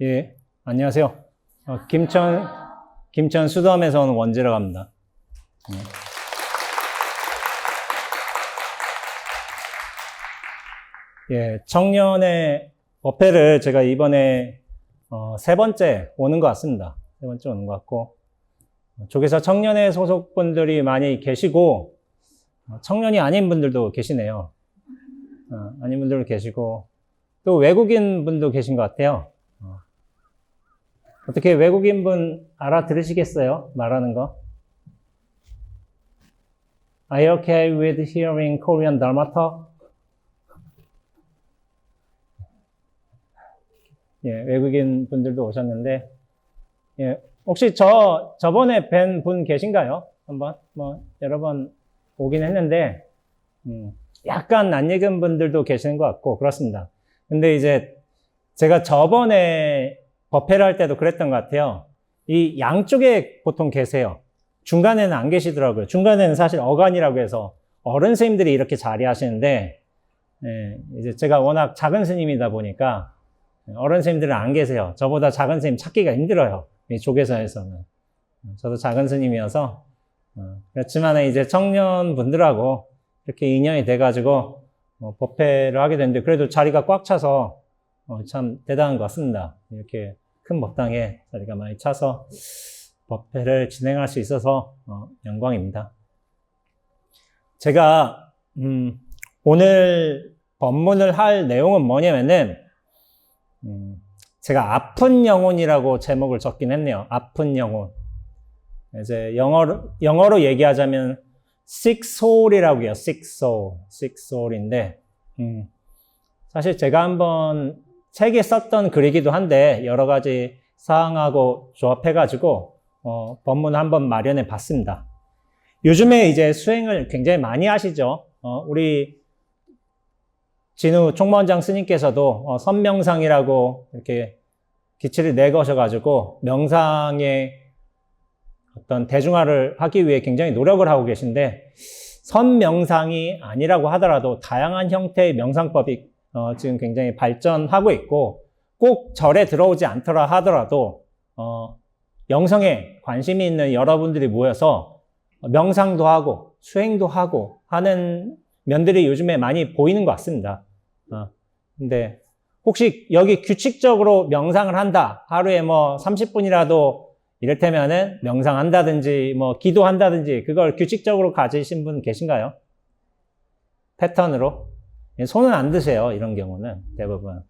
예, 안녕하세요. 김천 수덤에서 온 원재라고 합니다. 예, 청년의 법회를 제가 이번에 세 번째 오는 것 같습니다. 세 번째 오는 것 같고, 쪽에서 청년회 소속분들이 많이 계시고, 청년이 아닌 분들도 계시네요. 아닌 분들도 계시고, 또 외국인 분도 계신 것 같아요. 어떻게 외국인 분 알아들으시겠어요? 말하는 거? Are you okay with hearing Korean Dharma talk? 예, 외국인 분들도 오셨는데, 예, 혹시 저번에 뵌 분 계신가요? 한번, 여러 번 오긴 했는데, 약간 낯익은 분들도 계시는 것 같고, 그렇습니다. 근데 이제 제가 저번에 법회를 할 때도 그랬던 것 같아요. 이 양쪽에 보통 계세요. 중간에는 안 계시더라고요. 중간에는 사실 어간이라고 해서 어른 스님들이 이렇게 자리하시는데, 예, 이제 제가 워낙 작은 스님이다 보니까 어른 스님들은 안 계세요. 저보다 작은 스님 찾기가 힘들어요. 이 조계사에서는. 저도 작은 스님이어서. 그렇지만 이제 청년분들하고 이렇게 인연이 돼가지고 법회를 하게 됐는데, 그래도 자리가 꽉 차서 참 대단한 것 같습니다. 이렇게 큰 법당에 자리가 많이 차서 법회를 진행할 수 있어서 영광입니다. 제가 오늘 법문을 할 내용은 뭐냐면은, 제가 아픈 영혼이라고 제목을 적긴 했네요. 아픈 영혼. 이제 영어로 얘기하자면 sick soul이라고 해요. sick soul인데, 사실 제가 한번 책에 썼던 글이기도 한데, 여러 가지 사항하고 조합해가지고, 법문을 한번 마련해 봤습니다. 요즘에 이제 수행을 굉장히 많이 하시죠. 우리 진우 총무원장 스님께서도 선명상이라고 이렇게 기치를 내거셔가지고, 명상의 어떤 대중화를 하기 위해 굉장히 노력을 하고 계신데, 선명상이 아니라고 하더라도 다양한 형태의 명상법이 지금 굉장히 발전하고 있고, 꼭 절에 들어오지 않더라 하더라도 영성에 관심이 있는 여러분들이 모여서 명상도 하고 수행도 하고 하는 면들이 요즘에 많이 보이는 것 같습니다. 근데 혹시 여기 규칙적으로 명상을 한다, 하루에 30분이라도 이를테면은 명상한다든지 기도한다든지 그걸 규칙적으로 가지신 분 계신가요? 패턴으로? 손은 안 드세요. 이런 경우는 대부분.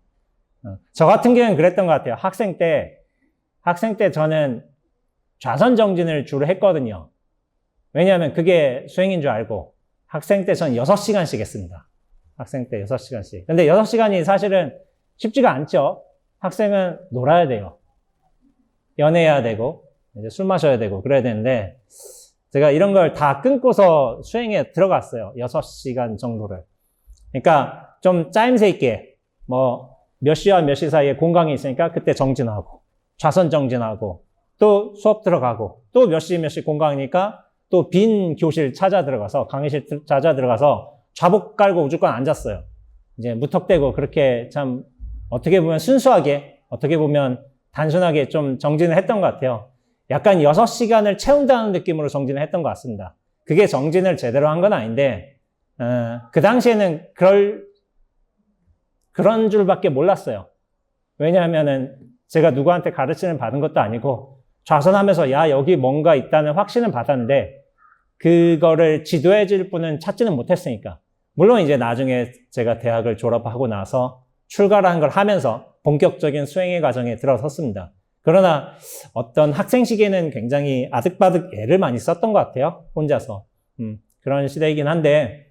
저 같은 경우는 그랬던 것 같아요. 학생 때 저는 좌선 정진을 주로 했거든요. 왜냐하면 그게 수행인 줄 알고, 학생 때 전 6시간씩 했습니다. 학생 때 6시간씩. 근데 6시간이 사실은 쉽지가 않죠. 학생은 놀아야 돼요. 연애해야 되고, 이제 술 마셔야 되고, 그래야 되는데, 제가 이런 걸 다 끊고서 수행에 들어갔어요. 6시간 정도를. 그러니까 좀 짜임새 있게 몇 시와 몇 시 사이에 공강이 있으니까 그때 정진하고, 좌선 정진하고, 또 수업 들어가고, 또 몇 시 공강이니까 또 빈 교실 찾아 들어가서, 강의실 찾아 들어가서 좌복 깔고 무조건 앉았어요. 이제 무턱대고 그렇게 참 어떻게 보면 순수하게, 어떻게 보면 단순하게 좀 정진을 했던 것 같아요. 약간 6시간을 채운다는 느낌으로 정진을 했던 것 같습니다. 그게 정진을 제대로 한 건 아닌데, 그 당시에는 그런 줄밖에 몰랐어요. 왜냐하면은 제가 누구한테 가르침을 받은 것도 아니고, 좌선하면서 야, 여기 뭔가 있다는 확신을 받았는데, 그거를 지도해 줄 분은 찾지는 못했으니까. 물론 이제 나중에 제가 대학을 졸업하고 나서 출가라는 걸 하면서 본격적인 수행의 과정에 들어섰습니다. 그러나 어떤 학생 시기에는 굉장히 아득바득 애를 많이 썼던 것 같아요. 혼자서. 그런 시대이긴 한데,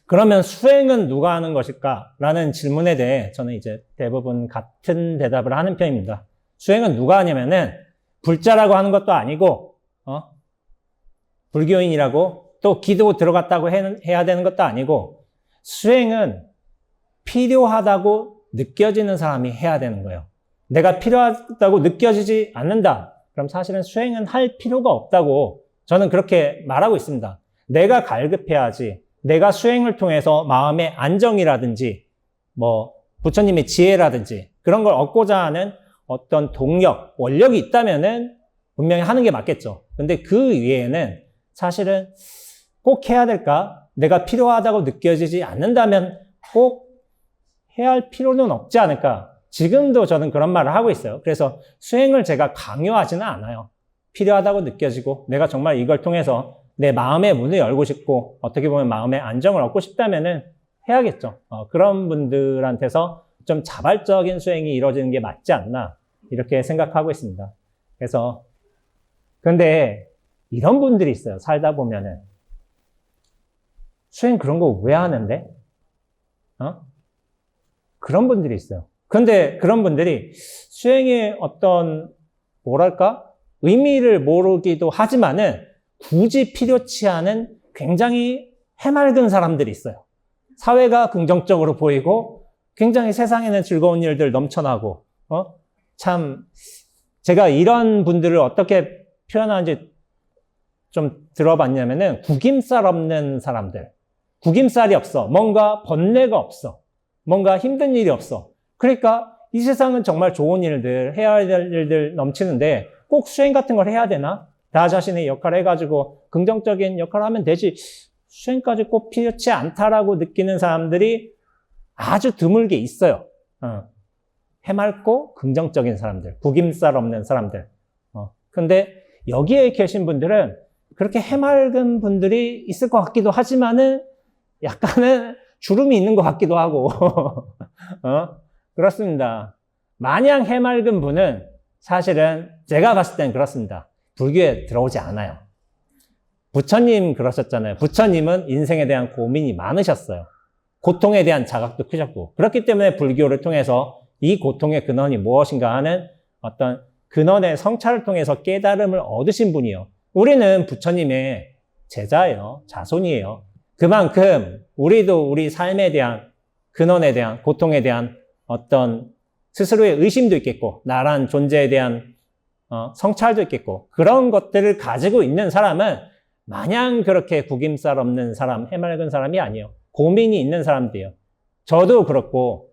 그러면 수행은 누가 하는 것일까? 라는 질문에 대해 저는 이제 대부분 같은 대답을 하는 편입니다. 수행은 누가 하냐면은, 불자라고 하는 것도 아니고, 불교인이라고 또 기도 들어갔다고 해야 되는 것도 아니고, 수행은 필요하다고 느껴지는 사람이 해야 되는 거예요. 내가 필요하다고 느껴지지 않는다. 그럼 사실은 수행은 할 필요가 없다고 저는 그렇게 말하고 있습니다. 내가 갈급해야지. 내가 수행을 통해서 마음의 안정이라든지, 부처님의 지혜라든지, 그런 걸 얻고자 하는 어떤 동력, 원력이 있다면은 분명히 하는 게 맞겠죠. 근데 그 위에는 사실은 꼭 해야 될까? 내가 필요하다고 느껴지지 않는다면 꼭 해야 할 필요는 없지 않을까? 지금도 저는 그런 말을 하고 있어요. 그래서 수행을 제가 강요하지는 않아요. 필요하다고 느껴지고 내가 정말 이걸 통해서 내 마음의 문을 열고 싶고 어떻게 보면 마음의 안정을 얻고 싶다면은 해야겠죠. 그런 분들한테서 좀 자발적인 수행이 이루어지는 게 맞지 않나 이렇게 생각하고 있습니다. 그래서 근데 이런 분들이 있어요. 살다 보면은 수행 그런 거 왜 하는데? 그런 분들이 있어요. 근데 그런 분들이 수행의 어떤 뭐랄까? 의미를 모르기도 하지만은 굳이 필요치 않은 굉장히 해맑은 사람들이 있어요. 사회가 긍정적으로 보이고 굉장히 세상에는 즐거운 일들 넘쳐나고 참 제가 이런 분들을 어떻게 표현하는지 좀 들어봤냐면은 구김살 없는 사람들. 구김살이 없어. 뭔가 번뇌가 없어. 뭔가 힘든 일이 없어. 그러니까 이 세상은 정말 좋은 일들, 해야 할 일들 넘치는데 꼭 수행 같은 걸 해야 되나? 나 자신의 역할을 해가지고 긍정적인 역할을 하면 되지. 수행까지 꼭 필요치 않다라고 느끼는 사람들이 아주 드물게 있어요. 해맑고 긍정적인 사람들, 구김살 없는 사람들. 근데 여기에 계신 분들은 그렇게 해맑은 분들이 있을 것 같기도 하지만은 약간은 주름이 있는 것 같기도 하고. 그렇습니다. 마냥 해맑은 분은 사실은 제가 봤을 땐 그렇습니다. 불교에 들어오지 않아요. 부처님 그러셨잖아요. 부처님은 인생에 대한 고민이 많으셨어요. 고통에 대한 자각도 크셨고. 그렇기 때문에 불교를 통해서 이 고통의 근원이 무엇인가 하는 어떤 근원의 성찰을 통해서 깨달음을 얻으신 분이요. 우리는 부처님의 제자예요. 자손이에요. 그만큼 우리도 우리 삶에 대한 근원에 대한 고통에 대한 어떤 스스로의 의심도 있겠고 나란 존재에 대한 성찰도 있겠고 그런 것들을 가지고 있는 사람은 마냥 그렇게 구김살 없는 사람, 해맑은 사람이 아니에요. 고민이 있는 사람들이에요. 저도 그렇고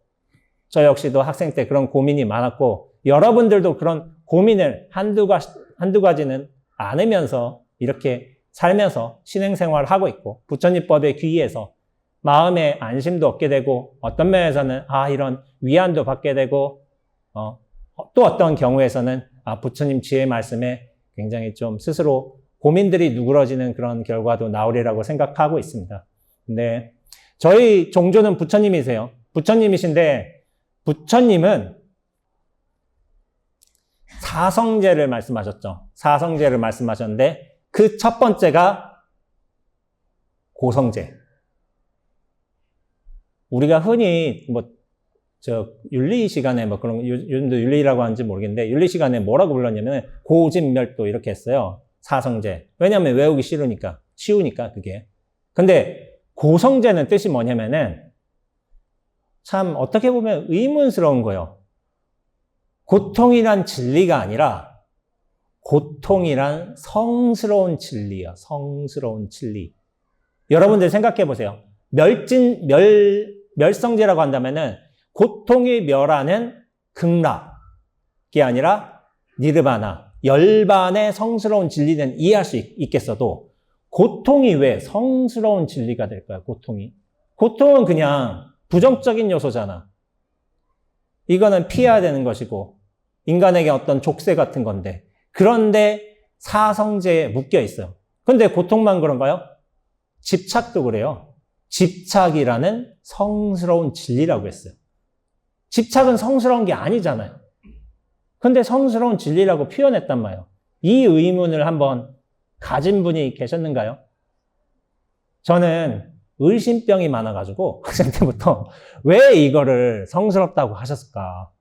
저 역시도 학생 때 그런 고민이 많았고 여러분들도 그런 고민을 한두 가지는 않으면서 이렇게 살면서 신행생활을 하고 있고 부처님법에 귀의해서 마음의 안심도 얻게 되고 어떤 면에서는 이런 위안도 받게 되고 또 어떤 경우에서는 부처님 지혜 말씀에 굉장히 좀 스스로 고민들이 누그러지는 그런 결과도 나오리라고 생각하고 있습니다. 근데 저희 종조는 부처님이세요. 부처님이신데 부처님은 사성제를 말씀하셨죠. 사성제를 말씀하셨는데 그 첫 번째가 고성제. 우리가 흔히 윤리 시간에 그런 요즘도 윤리라고 하는지 모르겠는데 윤리 시간에 뭐라고 불렀냐면 고진멸도 이렇게 했어요. 사성제. 왜냐하면 외우기 쉬우니까 그게. 근데 고성제는 뜻이 뭐냐면은 참 어떻게 보면 의문스러운 거예요. 고통이란 진리가 아니라 고통이란 성스러운 진리야. 성스러운 진리. 여러분들 생각해 보세요. 멸성제라고 한다면은 고통이 멸하는 극락이 아니라 니르바나, 열반의 성스러운 진리는 이해할 수 있겠어도 고통이 왜 성스러운 진리가 될까요? 고통은 그냥 부정적인 요소잖아. 이거는 피해야 되는 것이고 인간에게 어떤 족쇄 같은 건데 그런데 사성제에 묶여 있어요. 근데 고통만 그런가요? 집착도 그래요. 집착이라는 성스러운 진리라고 했어요. 집착은 성스러운 게 아니잖아요. 근데 성스러운 진리라고 표현했단 말이에요. 이 의문을 한번 가진 분이 계셨는가요? 저는 의심병이 많아가지고 학생 때부터 왜 이거를 성스럽다고 하셨을까?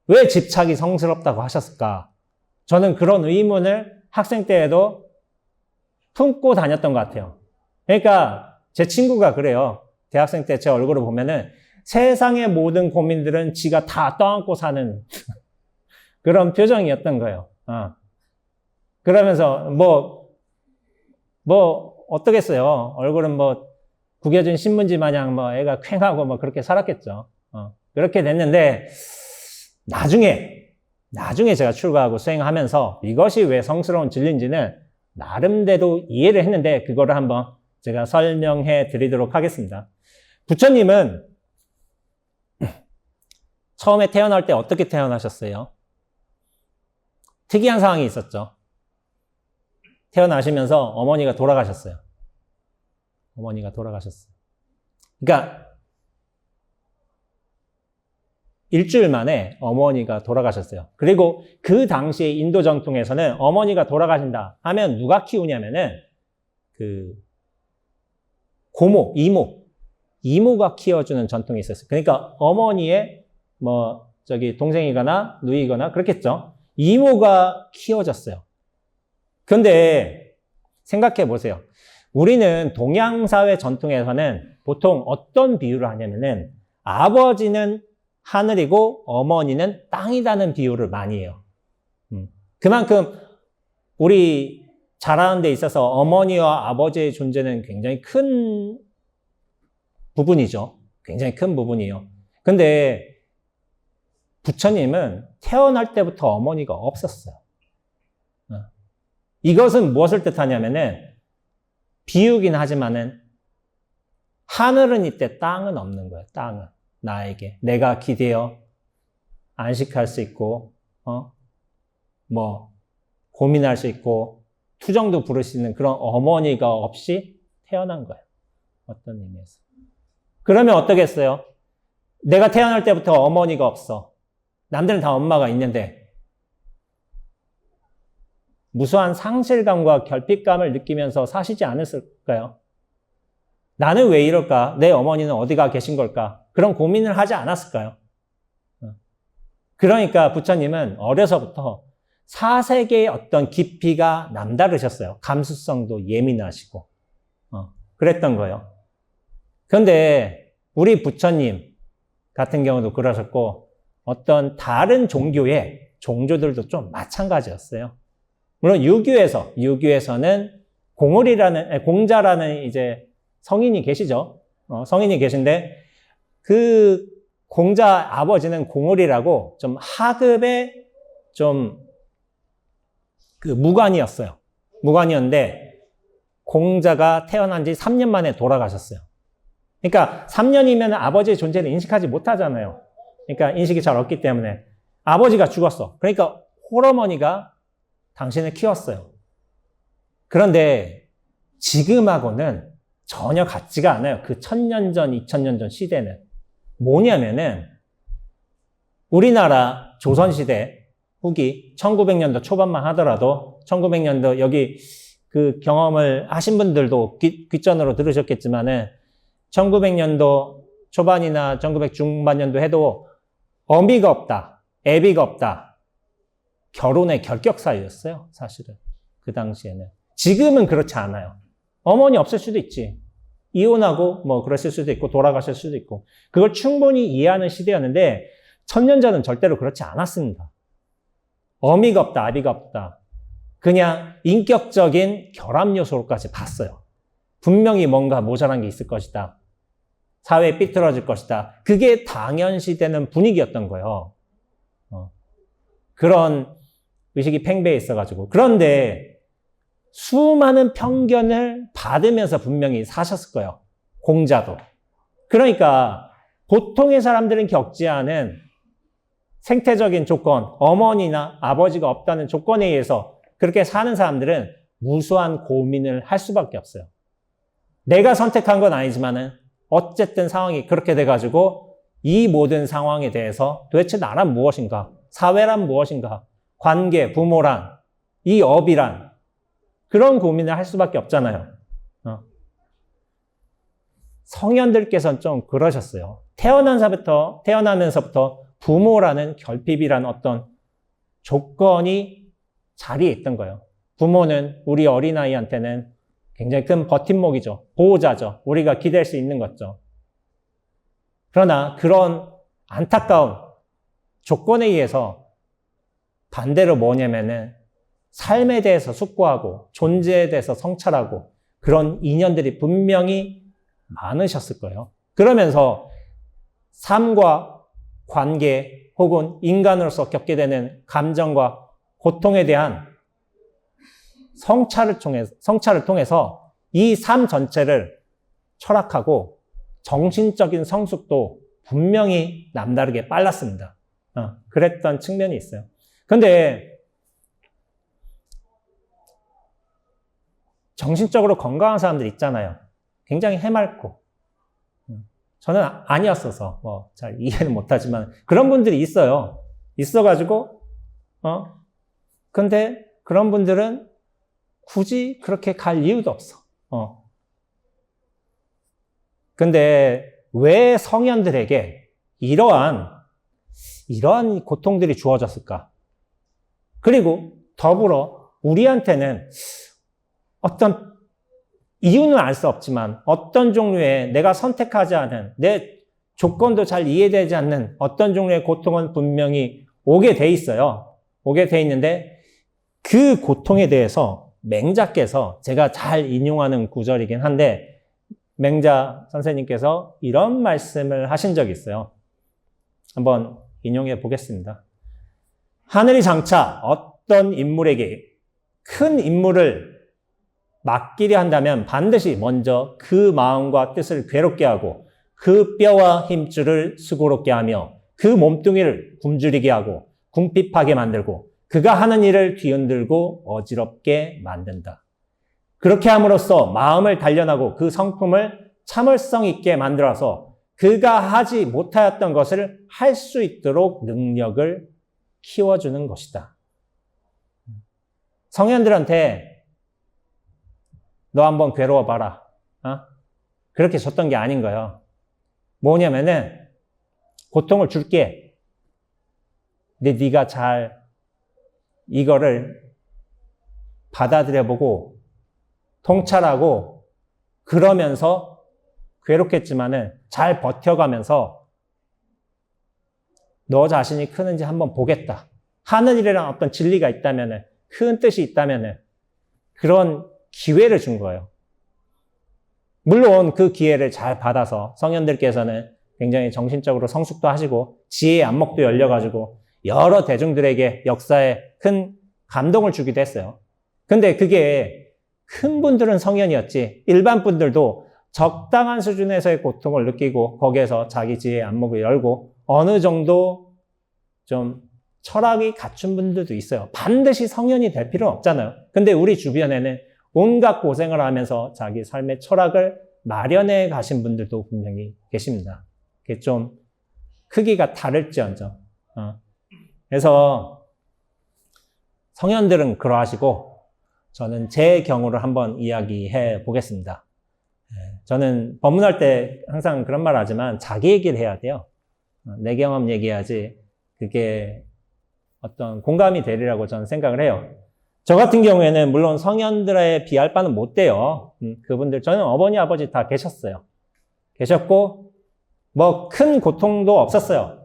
왜 집착이 성스럽다고 하셨을까? 저는 그런 의문을 학생 때에도 품고 다녔던 것 같아요. 그러니까 제 친구가 그래요. 대학생 때 제 얼굴을 보면은 세상의 모든 고민들은 지가 다 떠안고 사는 그런 표정이었던 거예요. 그러면서 어떠겠어요? 얼굴은 구겨진 신문지 마냥 애가 퀭하고 그렇게 살았겠죠. 그렇게 됐는데 나중에 제가 출가하고 수행하면서 이것이 왜 성스러운 진리인지는 나름대로 이해를 했는데 그거를 한번 제가 설명해 드리도록 하겠습니다. 부처님은 처음에 태어날 때 어떻게 태어나셨어요? 특이한 상황이 있었죠. 태어나시면서 어머니가 돌아가셨어요. 어머니가 돌아가셨어요. 그러니까 일주일 만에 어머니가 돌아가셨어요. 그리고 그 당시에 인도 전통에서는 어머니가 돌아가신다 하면 누가 키우냐면은 그 고모, 이모가 키워주는 전통이 있었어요. 그러니까 어머니의 동생이거나 누이거나 그렇겠죠. 이모가 키워줬어요. 그런데 생각해 보세요. 우리는 동양사회 전통에서는 보통 어떤 비유를 하냐면은 아버지는 하늘이고 어머니는 땅이라는 비유를 많이 해요. 그만큼 우리 자라는 데 있어서 어머니와 아버지의 존재는 굉장히 큰 부분이죠. 굉장히 큰 부분이에요. 근데 부처님은 태어날 때부터 어머니가 없었어요. 이것은 무엇을 뜻하냐면은 비유긴 하지만은 하늘은 있대 땅은 없는 거예요. 땅은 나에게 내가 기대어 안식할 수 있고 고민할 수 있고 투정도 부를 수 있는 그런 어머니가 없이 태어난 거예요. 어떤 의미에서. 그러면 어떠겠어요? 내가 태어날 때부터 어머니가 없어. 남들은 다 엄마가 있는데 무수한 상실감과 결핍감을 느끼면서 사시지 않았을까요? 나는 왜 이럴까? 내 어머니는 어디가 계신 걸까? 그런 고민을 하지 않았을까요? 그러니까 부처님은 어려서부터 사색의 어떤 깊이가 남다르셨어요. 감수성도 예민하시고 그랬던 거예요. 그런데 우리 부처님 같은 경우도 그러셨고 어떤 다른 종교들도 좀 마찬가지였어요. 물론 유교에서는 공자라는 이제 성인이 계시죠. 성인이 계신데 그 공자 아버지는 공울이라고 좀 하급의 좀 그 무관이었어요. 무관이었는데 공자가 태어난 지 3년 만에 돌아가셨어요. 그러니까 3년이면 아버지의 존재를 인식하지 못하잖아요. 그러니까 인식이 잘 없기 때문에 아버지가 죽었어. 그러니까 홀어머니가 당신을 키웠어요. 그런데 지금하고는 전혀 같지가 않아요. 그 1000년 전, 2000년 전 시대는. 뭐냐면은 우리나라 조선시대 후기 1900년도 초반만 하더라도 1900년도 여기 그 경험을 하신 분들도 귓전으로 들으셨겠지만은 1900년도 초반이나 1900 중반년도 해도 어미가 없다, 애비가 없다. 결혼의 결격 사유였어요, 사실은. 그 당시에는. 지금은 그렇지 않아요. 어머니 없을 수도 있지. 이혼하고 그러실 수도 있고 돌아가실 수도 있고. 그걸 충분히 이해하는 시대였는데 1000년 전은 절대로 그렇지 않았습니다. 어미가 없다, 아비가 없다. 그냥 인격적인 결합 요소로까지 봤어요. 분명히 뭔가 모자란 게 있을 것이다. 사회에 삐뚤어질 것이다. 그게 당연시되는 분위기였던 거예요. 그런 의식이 팽배해 있어가지고. 그런데 수많은 편견을 받으면서 분명히 사셨을 거예요. 공자도. 그러니까 보통의 사람들은 겪지 않은 생태적인 조건, 어머니나 아버지가 없다는 조건에 의해서 그렇게 사는 사람들은 무수한 고민을 할 수밖에 없어요. 내가 선택한 건 아니지만은 어쨌든 상황이 그렇게 돼가지고 이 모든 상황에 대해서 도대체 나란 무엇인가? 사회란 무엇인가? 관계, 부모란, 이 업이란 그런 고민을 할 수밖에 없잖아요. 성현들께서는 좀 그러셨어요. 태어나면서부터 부모라는 결핍이라는 어떤 조건이 자리에 있던 거예요. 부모는 우리 어린아이한테는 굉장히 큰 버팀목이죠. 보호자죠. 우리가 기댈 수 있는 거죠. 그러나 그런 안타까운 조건에 의해서 반대로 뭐냐면은 삶에 대해서 숙고하고 존재에 대해서 성찰하고 그런 인연들이 분명히 많으셨을 거예요. 그러면서 삶과 관계 혹은 인간으로서 겪게 되는 감정과 고통에 대한 성찰을 통해서 이 삶 전체를 철학하고 정신적인 성숙도 분명히 남다르게 빨랐습니다. 그랬던 측면이 있어요. 근데 정신적으로 건강한 사람들 있잖아요. 굉장히 해맑고. 저는 아니었어서 잘 이해는 못하지만 그런 분들이 있어요. 있어가지고 근데 그런 분들은 굳이 그렇게 갈 이유도 없어. 근데 왜 성현들에게 이러한 고통들이 주어졌을까? 그리고 더불어 우리한테는 어떤 이유는 알 수 없지만 어떤 종류의 내가 선택하지 않은 내 조건도 잘 이해되지 않는 어떤 종류의 고통은 분명히 오게 돼 있어요. 오게 돼 있는데 그 고통에 대해서 맹자께서 제가 잘 인용하는 구절이긴 한데 맹자 선생님께서 이런 말씀을 하신 적이 있어요. 한번 인용해 보겠습니다. 하늘이 장차 어떤 인물에게 큰 임무를 맡기려 한다면 반드시 먼저 그 마음과 뜻을 괴롭게 하고 그 뼈와 힘줄을 수고롭게 하며 그 몸뚱이를 굶주리게 하고 궁핍하게 만들고 그가 하는 일을 뒤흔들고 어지럽게 만든다. 그렇게 함으로써 마음을 단련하고 그 성품을 참을성 있게 만들어서 그가 하지 못하였던 것을 할 수 있도록 능력을 키워주는 것이다. 성현들한테 너 한번 괴로워봐라. 그렇게 줬던 게 아닌 거예요. 뭐냐면은 고통을 줄게. 근데 네가 잘 이거를 받아들여보고 통찰하고 그러면서 괴롭겠지만은 잘 버텨가면서 너 자신이 크는지 한번 보겠다. 하늘이라는 어떤 진리가 있다면은 큰 뜻이 있다면은 그런 기회를 준 거예요. 물론 그 기회를 잘 받아서 성현들께서는 굉장히 정신적으로 성숙도 하시고 지혜의 안목도 열려가지고 여러 대중들에게 역사에 큰 감동을 주기도 했어요. 근데 그게 큰 분들은 성현이었지 일반 분들도 적당한 수준에서의 고통을 느끼고 거기에서 자기 지혜의 안목을 열고 어느 정도 좀 철학이 갖춘 분들도 있어요. 반드시 성현이 될 필요는 없잖아요. 근데 우리 주변에는 온갖 고생을 하면서 자기 삶의 철학을 마련해 가신 분들도 분명히 계십니다. 그게 좀 크기가 다를지언정. 그래서 성현들은 그러하시고 저는 제 경우를 한번 이야기해 보겠습니다. 저는 법문할 때 항상 그런 말 하지만 자기 얘기를 해야 돼요. 내 경험 얘기해야지 그게 어떤 공감이 되리라고 저는 생각을 해요. 저 같은 경우에는 물론 성현들에 비할 바는 못 돼요. 그분들 저는 어머니 아버지 다 계셨어요. 계셨고 뭐 큰 고통도 없었어요.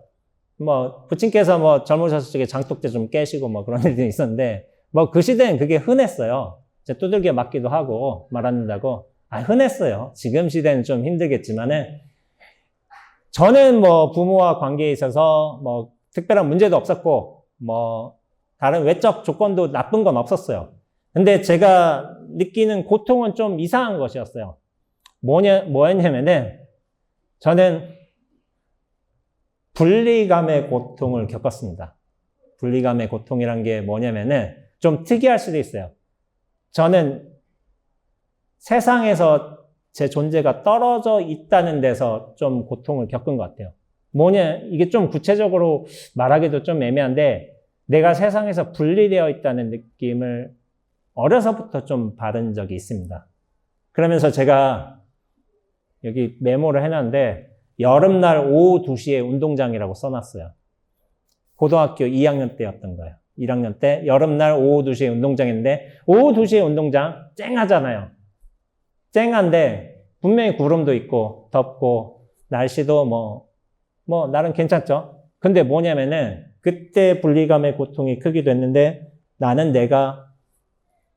뭐 부친께서 뭐 젊으셨을 적에 장독대 좀 깨시고 뭐 그런 일이 있었는데 뭐 그 시대는 그게 흔했어요. 이제 두들겨 맞기도 하고 말 안 듣는다고 흔했어요. 지금 시대는 좀 힘들겠지만은 저는 뭐 부모와 관계에 있어서 뭐 특별한 문제도 없었고 뭐 다른 외적 조건도 나쁜 건 없었어요. 근데 제가 느끼는 고통은 좀 이상한 것이었어요. 뭐였냐면은 저는 분리감의 고통을 겪었습니다. 분리감의 고통이란 게 뭐냐면은 좀 특이할 수도 있어요. 저는 세상에서 제 존재가 떨어져 있다는 데서 좀 고통을 겪은 것 같아요. 이게 좀 구체적으로 말하기도 좀 애매한데 내가 세상에서 분리되어 있다는 느낌을 어려서부터 좀 받은 적이 있습니다. 그러면서 제가 여기 메모를 해놨는데 여름날 오후 2시에 운동장이라고 써놨어요. 고등학교 2학년 때였던 거예요. 1학년 때 여름날 오후 2시에 운동장인데 오후 2시에 운동장 쨍하잖아요. 쨍한데 분명히 구름도 있고 덥고 날씨도 뭐 나름 괜찮죠. 근데 뭐냐면은 그때 분리감의 고통이 크기도 했는데 나는 내가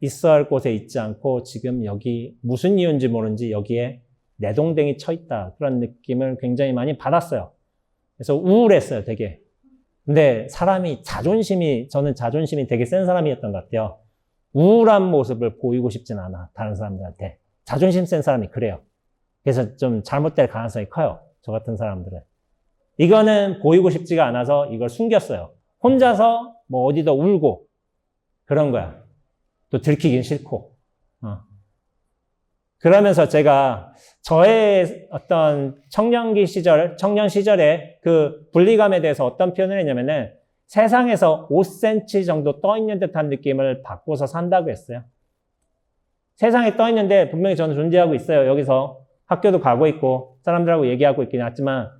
있어야 할 곳에 있지 않고 지금 여기 무슨 이유인지 모르는지 여기에 내동댕이 쳐 있다. 그런 느낌을 굉장히 많이 받았어요. 그래서 우울했어요, 되게. 근데 저는 자존심이 되게 센 사람이었던 것 같아요. 우울한 모습을 보이고 싶진 않아, 다른 사람들한테. 자존심 센 사람이 그래요. 그래서 좀 잘못될 가능성이 커요, 저 같은 사람들은. 이거는 보이고 싶지가 않아서 이걸 숨겼어요. 혼자서 뭐 어디다 울고 그런 거야. 또 들키긴 싫고. 그러면서 제가 저의 어떤 청년 시절에 그 분리감에 대해서 어떤 표현을 했냐면은 세상에서 5cm 정도 떠 있는 듯한 느낌을 받고서 산다고 했어요. 세상에 떠 있는데 분명히 저는 존재하고 있어요. 여기서 학교도 가고 있고 사람들하고 얘기하고 있긴 하지만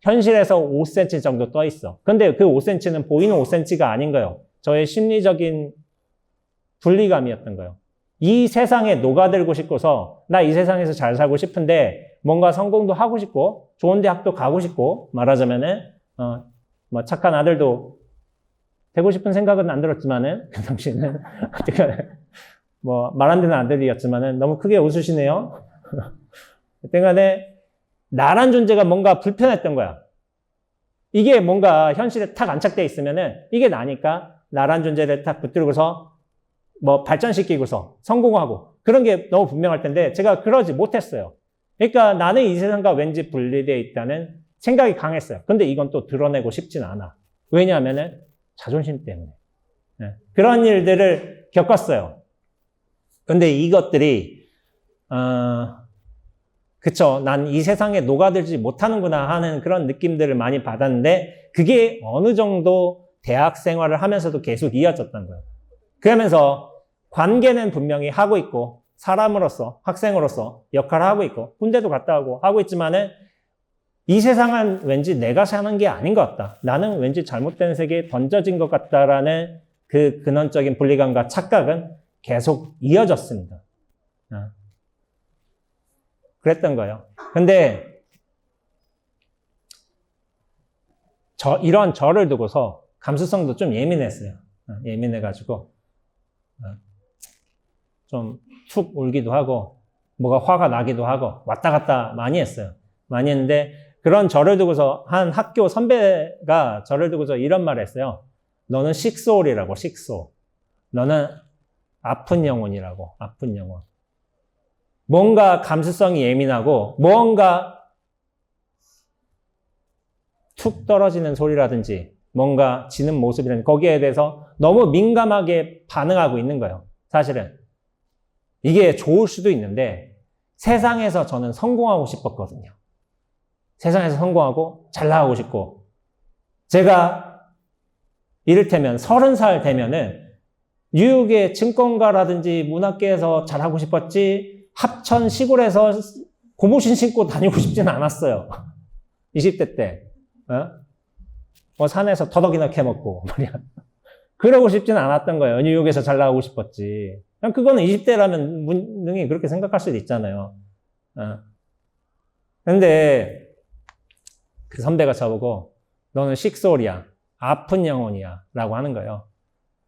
현실에서 5cm 정도 떠 있어. 근데 그 5cm는 보이는 5cm가 아닌 거예요. 저의 심리적인 분리감이었던 거예요. 이 세상에 녹아들고 싶고서 나 이 세상에서 잘 살고 싶은데 뭔가 성공도 하고 싶고 좋은 대학도 가고 싶고 말하자면은 뭐 착한 아들도 되고 싶은 생각은 안 들었지만은 그 당시에는 뭐 말 안 되는 아들이었지만은 너무 크게 웃으시네요. 그때간에 나란 존재가 뭔가 불편했던 거야. 이게 뭔가 현실에 탁 안착돼 있으면은 이게 나니까 나란 존재를 탁 붙들고서 뭐 발전시키고서 성공하고 그런 게 너무 분명할 텐데 제가 그러지 못했어요. 그러니까 나는 이 세상과 왠지 분리되어 있다는 생각이 강했어요. 근데 이건 또 드러내고 싶진 않아. 왜냐하면은 자존심 때문에. 그런 일들을 겪었어요. 근데 이것들이 그쵸. 난 이 세상에 녹아들지 못하는구나 하는 그런 느낌들을 많이 받았는데 그게 어느 정도 대학 생활을 하면서도 계속 이어졌던 거예요. 그러면서 관계는 분명히 하고 있고 사람으로서 학생으로서 역할을 하고 있고 군대도 갔다 하고 있지만은 이 세상은 왠지 내가 사는 게 아닌 것 같다. 나는 왠지 잘못된 세계에 던져진 것 같다라는 그 근원적인 분리감과 착각은 계속 이어졌습니다. 그랬던 거예요. 근데 이런 저를 두고서 감수성도 좀 예민했어요. 예민해가지고 좀 툭 울기도 하고 뭐가 화가 나기도 하고 왔다 갔다 많이 했어요. 많이 했는데 그런 저를 두고서 한 학교 선배가 저를 두고서 이런 말을 했어요. 너는 식소울이라고, 식소울. 너는 아픈 영혼이라고, 아픈 영혼. 뭔가 감수성이 예민하고 뭔가 툭 떨어지는 소리라든지 뭔가 지는 모습이라든지 거기에 대해서 너무 민감하게 반응하고 있는 거예요. 사실은. 이게 좋을 수도 있는데 세상에서 저는 성공하고 싶었거든요. 세상에서 성공하고 잘 나가고 싶고 제가 이를테면 30살 되면은 뉴욕의 증권가라든지 문학계에서 잘하고 싶었지 합천 시골에서 고무신 신고 다니고 싶지는 않았어요. 20대 때. 뭐 산에서 터덕이나 캐먹고 말이야. 그러고 싶지는 않았던 거예요. 뉴욕에서 잘 나가고 싶었지. 그냥 그거는 20대라면 분명히 그렇게 생각할 수도 있잖아요. 근데 그 선배가 저보고 너는 식소울이야. 아픈 영혼이야. 라고 하는 거예요.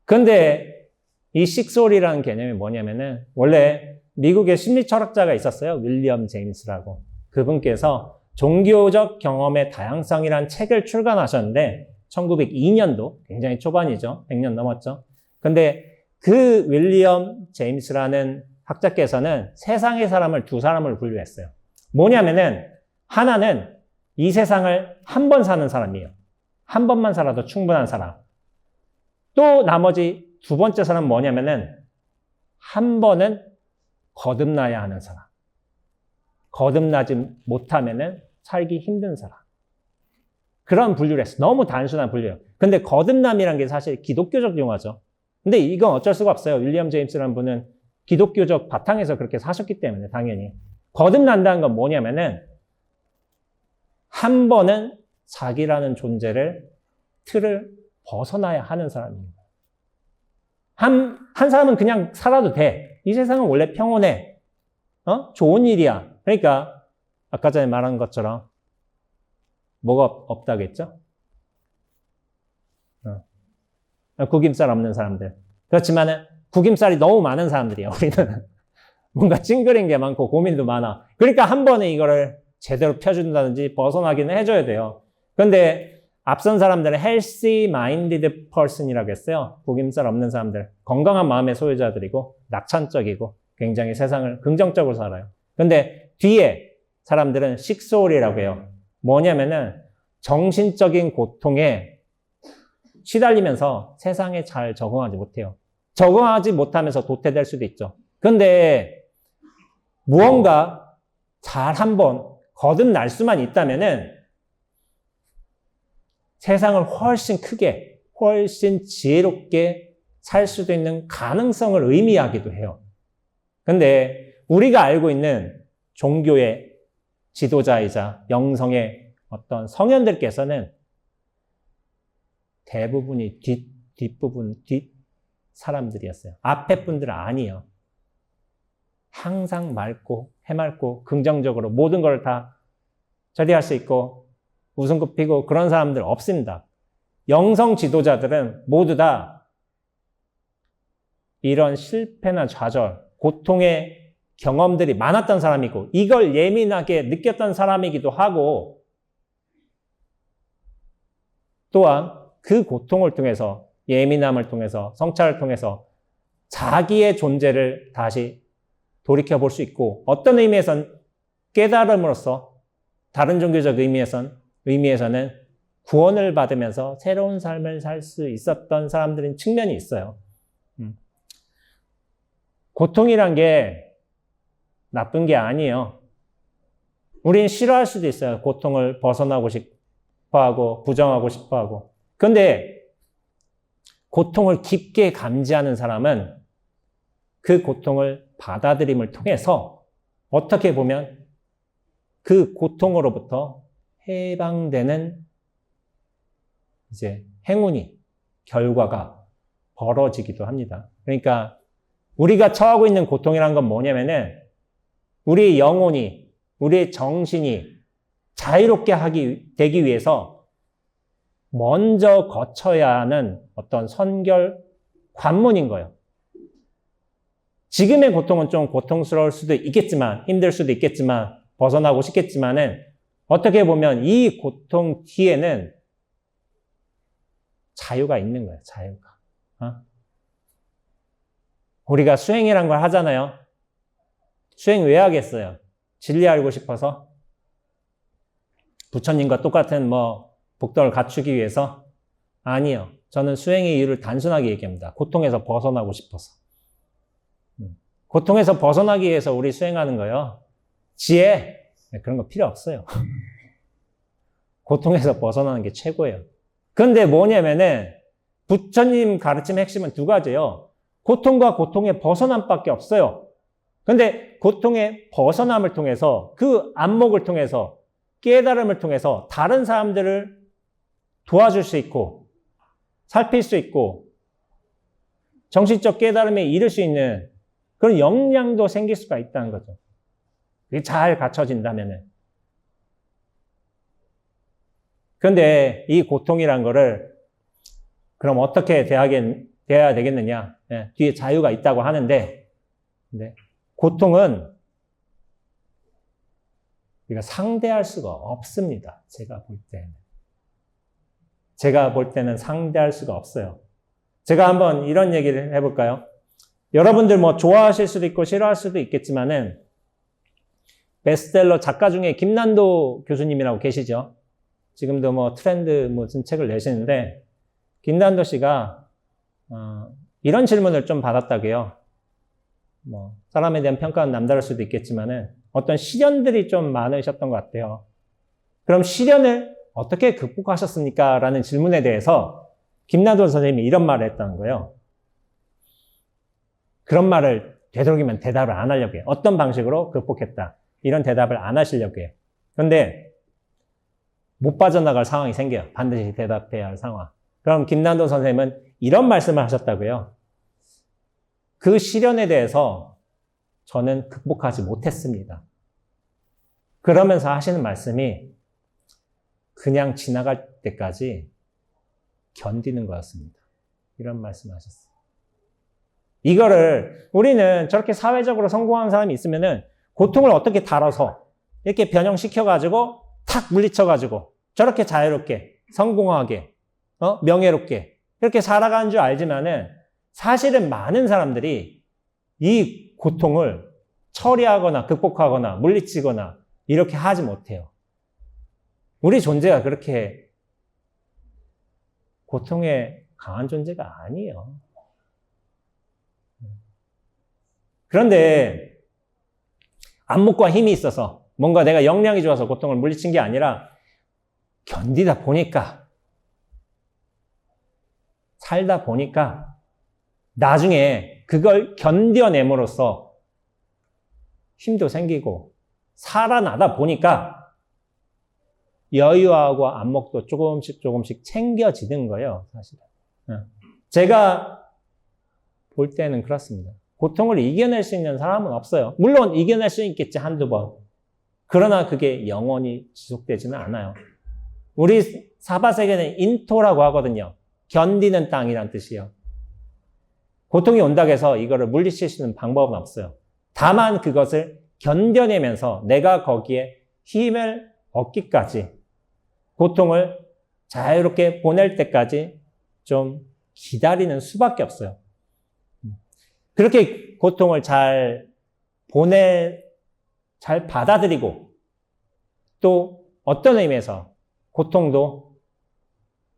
근데 이 식소울이라는 개념이 뭐냐면은 원래 미국의 심리 철학자가 있었어요. 윌리엄 제임스라고. 그분께서 종교적 경험의 다양성이라는 책을 출간하셨는데 1902년도 굉장히 초반이죠. 100년 넘었죠. 근데 그 윌리엄 제임스라는 학자께서는 세상의 사람을 두 사람을 분류했어요. 뭐냐면은 하나는 이 세상을 한 번 사는 사람이에요. 한 번만 살아도 충분한 사람. 또 나머지 두 번째 사람은 뭐냐면은 한 번은 거듭나야 하는 사람. 거듭나지 못하면은 살기 힘든 사람. 그런 분류를 했어. 너무 단순한 분류예요. 근데 거듭남이란 게 사실 기독교적 용어죠. 근데 이건 어쩔 수가 없어요. 윌리엄 제임스라는 분은 기독교적 바탕에서 그렇게 사셨기 때문에 당연히. 거듭난다는 건 뭐냐면은 한 번은 자기라는 존재를 틀을 벗어나야 하는 사람입니다. 한 사람은 그냥 살아도 돼. 이 세상은 원래 평온해. 좋은 일이야. 그러니까 아까 전에 말한 것처럼 뭐가 없다겠죠? 구김살 없는 사람들. 그렇지만은 구김살이 너무 많은 사람들이야. 우리는 뭔가 찡그린 게 많고 고민도 많아. 그러니까 한 번에 이거를 제대로 펴준다든지 벗어나기는 해줘야 돼요. 근데 앞선 사람들은 healthy minded person이라고 했어요. 구김살 없는 사람들. 건강한 마음의 소유자들이고 낙천적이고 굉장히 세상을 긍정적으로 살아요. 근데 뒤에 사람들은 sick soul이라고 해요. 뭐냐면은 정신적인 고통에 시달리면서 세상에 잘 적응하지 못해요. 적응하지 못하면서 도태될 수도 있죠. 근데 무언가 잘 한번 거듭날 수만 있다면은 세상을 훨씬 크게, 훨씬 지혜롭게 살 수도 있는 가능성을 의미하기도 해요. 근데 우리가 알고 있는 종교의 지도자이자 영성의 어떤 성현들께서는 대부분이 뒷부분, 뒷 사람들이었어요. 앞에 분들은 아니에요. 항상 맑고 해맑고 긍정적으로 모든 걸 다 처리할 수 있고 웃음꽃 피고 그런 사람들 없습니다. 영성 지도자들은 모두 다 이런 실패나 좌절, 고통의 경험들이 많았던 사람이고 이걸 예민하게 느꼈던 사람이기도 하고 또한 그 고통을 통해서 예민함을 통해서 성찰을 통해서 자기의 존재를 다시 돌이켜볼 수 있고 어떤 의미에선 깨달음으로써 다른 종교적 의미에서는 구원을 받으면서 새로운 삶을 살 수 있었던 사람들인 측면이 있어요. 고통이란 게 나쁜 게 아니에요. 우린 싫어할 수도 있어요. 고통을 벗어나고 싶어하고 부정하고 싶어하고. 그런데 고통을 깊게 감지하는 사람은 그 고통을 받아들임을 통해서 어떻게 보면 그 고통으로부터 해방되는 이제 행운이, 결과가 벌어지기도 합니다. 그러니까 우리가 처하고 있는 고통이란 건 뭐냐면은 우리의 영혼이, 우리의 정신이 자유롭게 되기 위해서 먼저 거쳐야 하는 어떤 선결 관문인 거예요. 지금의 고통은 좀 고통스러울 수도 있겠지만, 힘들 수도 있겠지만, 벗어나고 싶겠지만은, 어떻게 보면 이 고통 뒤에는 자유가 있는 거예요, 자유가. 우리가 수행이란 걸 하잖아요. 수행 왜 하겠어요? 진리 알고 싶어서? 부처님과 똑같은 복덕을 갖추기 위해서? 아니요. 저는 수행의 이유를 단순하게 얘기합니다. 고통에서 벗어나고 싶어서. 고통에서 벗어나기 위해서 우리 수행하는 거예요. 지혜, 그런 거 필요 없어요. 고통에서 벗어나는 게 최고예요. 그런데 뭐냐면은 부처님 가르침 핵심은 두 가지예요. 고통과 고통의 벗어남밖에 없어요. 그런데 고통의 벗어남을 통해서 그 안목을 통해서 깨달음을 통해서 다른 사람들을 도와줄 수 있고 살필 수 있고 정신적 깨달음에 이를 수 있는 그런 역량도 생길 수가 있다는 거죠. 그게 잘 갖춰진다면은. 그런데 이 고통이란 거를 그럼 어떻게 대해야 되겠느냐? 뒤에 자유가 있다고 하는데, 고통은 우리가 상대할 수가 없습니다. 제가 볼 때는 상대할 수가 없어요. 제가 한번 이런 얘기를 해볼까요? 여러분들 좋아하실 수도 있고 싫어할 수도 있겠지만은 베스트셀러 작가 중에 김난도 교수님이라고 계시죠? 지금도 트렌드 무슨 책을 내시는데 김난도 씨가 이런 질문을 좀 받았다고요. 사람에 대한 평가는 남다를 수도 있겠지만은 어떤 시련들이 좀 많으셨던 것 같아요. 그럼 시련을 어떻게 극복하셨습니까? 라는 질문에 대해서 김난도 선생님이 이런 말을 했다는 거예요. 그런 말을 되도록이면 대답을 안 하려고 해요. 어떤 방식으로 극복했다. 이런 대답을 안 하시려고 해요. 그런데 못 빠져나갈 상황이 생겨요. 반드시 대답해야 할 상황. 그럼 김난도 선생님은 이런 말씀을 하셨다고요. 그 시련에 대해서 저는 극복하지 못했습니다. 그러면서 하시는 말씀이 그냥 지나갈 때까지 견디는 거였습니다. 이런 말씀을 하셨어요. 이거를 우리는 저렇게 사회적으로 성공한 사람이 있으면은 고통을 어떻게 다뤄서 이렇게 변형시켜가지고 탁 물리쳐가지고 저렇게 자유롭게, 성공하게, 명예롭게 이렇게 살아가는 줄 알지만은 사실은 많은 사람들이 이 고통을 처리하거나 극복하거나 물리치거나 이렇게 하지 못해요. 우리 존재가 그렇게 고통에 강한 존재가 아니에요. 그런데 안목과 힘이 있어서 뭔가 내가 역량이 좋아서 고통을 물리친 게 아니라 견디다 보니까, 살다 보니까 나중에 그걸 견뎌냄으로써 힘도 생기고 살아나다 보니까 여유하고 안목도 조금씩 챙겨지는 거예요, 사실은. 제가 볼 때는 그렇습니다. 고통을 이겨낼 수 있는 사람은 없어요. 물론 이겨낼 수 있겠지, 한두 번. 그러나 그게 영원히 지속되지는 않아요. 우리 사바세계는 인토라고 하거든요. 견디는 땅이란 뜻이에요. 고통이 온다고 해서 이거를 물리칠 수 있는 방법은 없어요. 다만 그것을 견뎌내면서 내가 거기에 힘을 얻기까지, 고통을 자유롭게 보낼 때까지 좀 기다리는 수밖에 없어요. 그렇게 고통을 잘 받아들이고, 또 어떤 의미에서 고통도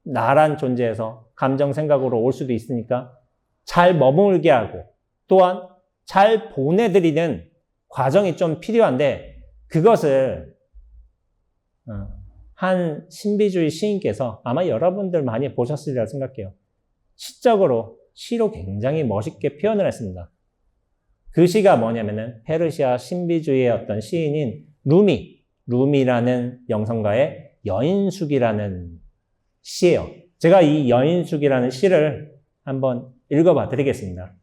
나란 존재에서 감정, 생각으로 올 수도 있으니까 잘 머물게 하고, 또한 잘 보내드리는 과정이 좀 필요한데, 그것을 한 신비주의 시인께서 아마 여러분들 많이 보셨으리라 생각해요. 시적으로 시로 굉장히 멋있게 표현을 했습니다. 그 시가 뭐냐면은 페르시아 신비주의의 어떤 시인인 루미라는 영성가의 여인숙이라는 시예요. 제가 이 여인숙이라는 시를 한번 읽어봐 드리겠습니다.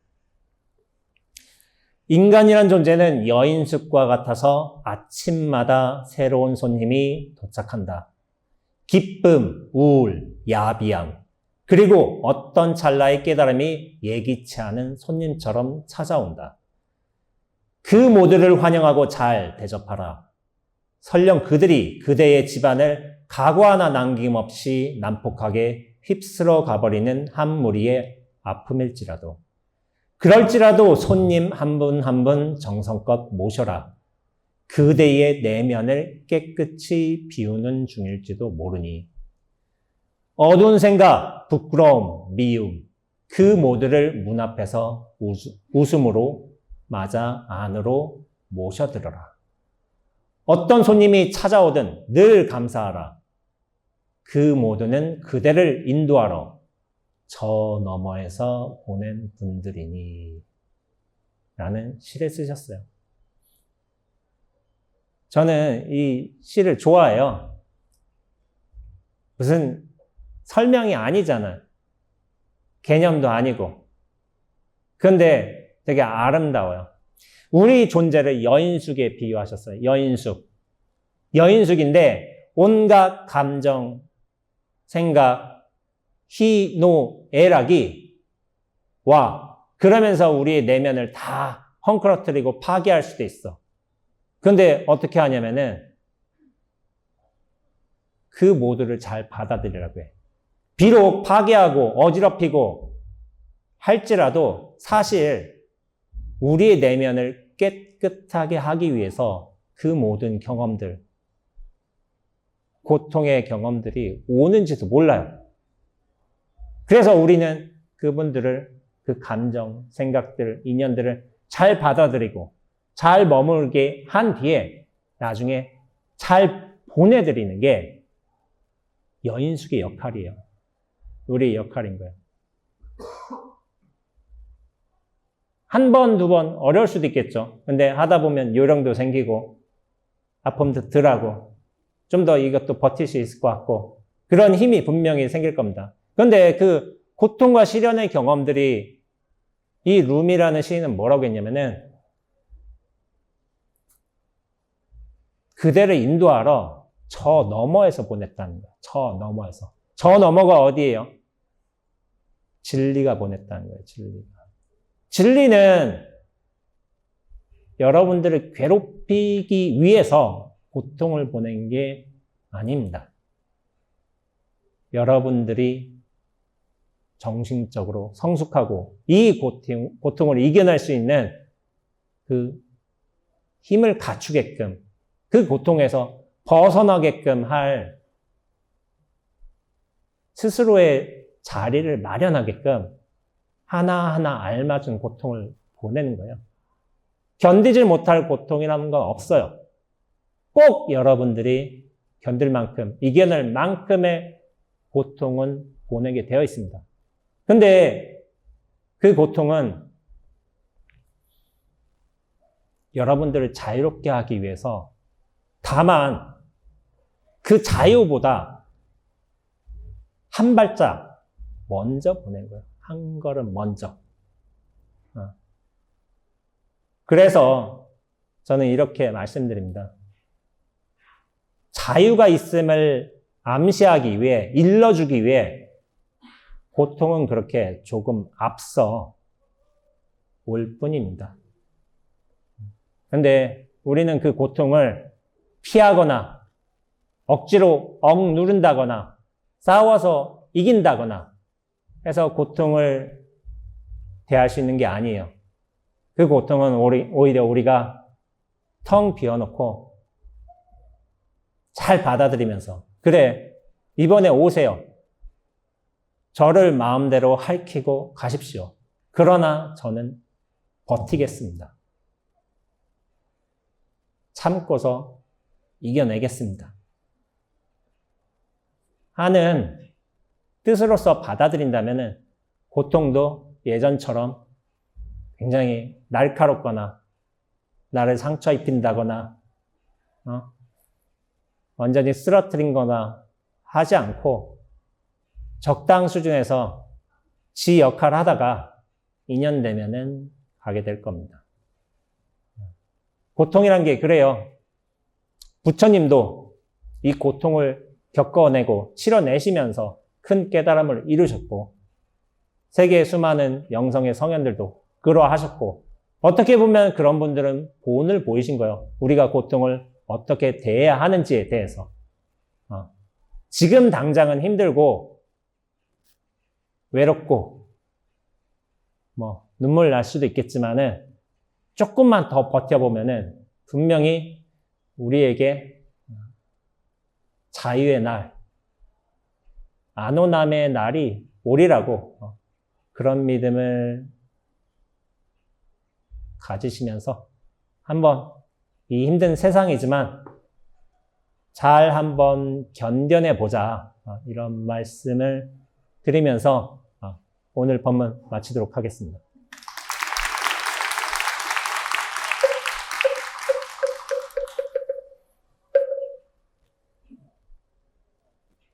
인간이란 존재는 여인숙과 같아서 아침마다 새로운 손님이 도착한다. 기쁨, 우울, 야비함, 그리고 어떤 찰나의 깨달음이 예기치 않은 손님처럼 찾아온다. 그 모두를 환영하고 잘 대접하라. 설령 그들이 그대의 집안을 가구 하나 남김없이 난폭하게 휩쓸어 가버리는 한 무리의 아픔일지라도, 그럴지라도 손님 한 분 한 분 정성껏 모셔라. 그대의 내면을 깨끗이 비우는 중일지도 모르니. 어두운 생각, 부끄러움, 미움, 그 모두를 문 앞에서 웃음으로 맞아 안으로 모셔들어라. 어떤 손님이 찾아오든 늘 감사하라. 그 모두는 그대를 인도하러 저 너머에서 보낸 분들이니. 라는 시를 쓰셨어요. 저는 이 시를 좋아해요. 무슨 설명이 아니잖아. 개념도 아니고. 그런데 되게 아름다워요. 우리 존재를 여인숙에 비유하셨어요. 여인숙인데 온갖 감정, 생각, 희, 노, 애락이 와. 그러면서 우리의 내면을 다 헝클어뜨리고 파괴할 수도 있어. 그런데 어떻게 하냐면은 그 모두를 잘 받아들이라고 해. 비록 파괴하고 어지럽히고 할지라도 사실 우리의 내면을 깨끗하게 하기 위해서 그 모든 경험들, 고통의 경험들이 오는지도 몰라요. 그래서 우리는 그분들을, 그 감정, 생각들, 인연들을 잘 받아들이고 잘 머물게 한 뒤에 나중에 잘 보내드리는 게 여인숙의 역할이에요. 우리의 역할인 거예요. 한 번, 두 번 어려울 수도 있겠죠. 근데 하다 보면 요령도 생기고 아픔도 덜하고 좀 더 이것도 버틸 수 있을 것 같고 그런 힘이 분명히 생길 겁니다. 그런데 그 고통과 시련의 경험들이, 이 룸이라는 시인은 뭐라고 했냐면은 그대를 인도하러 저 너머에서 보냈다는 거예요. 저 너머에서. 저 너머가 어디예요? 진리가 보냈다는 거예요. 진리는 여러분들을 괴롭히기 위해서 고통을 보낸 게 아닙니다. 여러분들이 정신적으로 성숙하고 이 고통을 이겨낼 수 있는 그 힘을 갖추게끔, 그 고통에서 벗어나게끔 할 스스로의 자리를 마련하게끔 하나하나 알맞은 고통을 보내는 거예요. 견디질 못할 고통이라는 건 없어요. 꼭 여러분들이 견딜 만큼, 이겨낼 만큼의 고통은 보내게 되어 있습니다. 근데 그 고통은 여러분들을 자유롭게 하기 위해서 다만 그 자유보다 한 발짝 먼저 보낸 거예요. 한 걸음 먼저. 그래서 저는 이렇게 말씀드립니다. 자유가 있음을 암시하기 위해, 일러주기 위해 고통은 그렇게 조금 앞서 올 뿐입니다. 근데 우리는 그 고통을 피하거나 억지로 억누른다거나 싸워서 이긴다거나 해서 고통을 대할 수 있는 게 아니에요. 그 고통은 오히려 우리가 텅 비워놓고 잘 받아들이면서, 그래, 이번에 오세요. 저를 마음대로 핥히고 가십시오. 그러나 저는 버티겠습니다. 참고서 이겨내겠습니다. 하는 뜻으로서 받아들인다면 고통도 예전처럼 굉장히 날카롭거나 나를 상처 입힌다거나 완전히 쓰러뜨린 거나 하지 않고 적당 수준에서 지 역할을 하다가 2년 되면은 가게 될 겁니다. 고통이란 게 그래요. 부처님도 이 고통을 겪어내고 치러내시면서 큰 깨달음을 이루셨고, 세계의 수많은 영성의 성현들도 그러하셨고, 어떻게 보면 그런 분들은 본을 보이신 거예요. 우리가 고통을 어떻게 대해야 하는지에 대해서. 지금 당장은 힘들고 외롭고 눈물 날 수도 있겠지만은 조금만 더 버텨보면은 분명히 우리에게 자유의 날, 안온함의 날이 오리라고 그런 믿음을 가지시면서 한번 이 힘든 세상이지만 잘 한번 견뎌내 보자, 이런 말씀을 드리면서 오늘 법문 마치도록 하겠습니다.